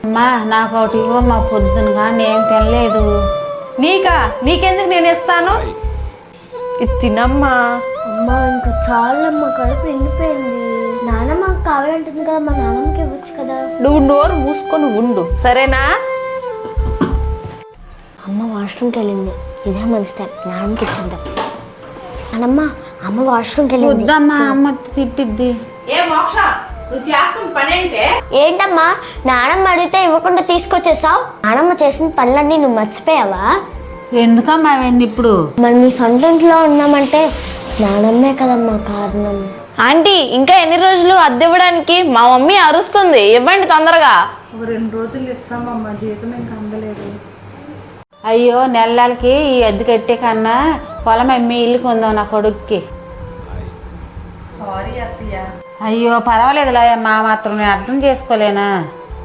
అమ్మా నాకు ఒకటి ఇవ్వమ్మా, పొద్దున కానీ ఏం తినలేదు. నీకెందుకు నేను ఇస్తాను, ఇది తినమ్మా. అమ్మా ఇంకా చాలమ్మ, కడుపు ఎండిపోయింది. నానమ్మ కావాలంటుంది కదా, మా నాన్నమ్మకి ఇవ్వచ్చు కదా. నువ్వు నోరు మూసుకొని ఉండు సరేనా. అమ్మ వాష్రూమ్కి వెళ్ళింది, ఇదే మంచి టైం, నాన్నమ్మకి ఇచ్చేద్దాం. నానమ్మ, అమ్మ వాష్రూమ్కి వెళ్ళింది. వద్దమ్మా, అమ్మ తిట్టిద్ది. ఏ మోక్ష, నువ్వు చేస్తున్న పని ఏంటే? ఏంటమ్మా నానమ్మ అడిగితే ఇవ్వకుండా తీసుకొచ్చేసావు? నానమ్మ చేసిన పనులన్నీ నువ్వు మర్చిపోయావా? ఎందుకమ్మా అవన్నీ ఇప్పుడు? మరి మీ సొంత ఇంట్లో ఉన్నామంటే నానమ్మే కదమ్మా కారణం. ఆంటీ ఇంకా ఎన్ని రోజులు అద్దె ఇవ్వడానికి? మా మమ్మీ అరుస్తుంది, ఇవ్వండి తొందరగా. ఒక 2 రోజులు ఇస్తామమ్మా, జీతం ఇంకా అందలేదు. అయ్యో నెలలకి ఈ అద్దె కట్టే కన్నా పొలం అమ్మి ఇల్లు కొందాం నా కొడుక్కి. సారీ అత్తయ్య. అయ్యో పర్వాలేదులే, మా మాత్రం నేను అర్థం చేసుకోలేనా.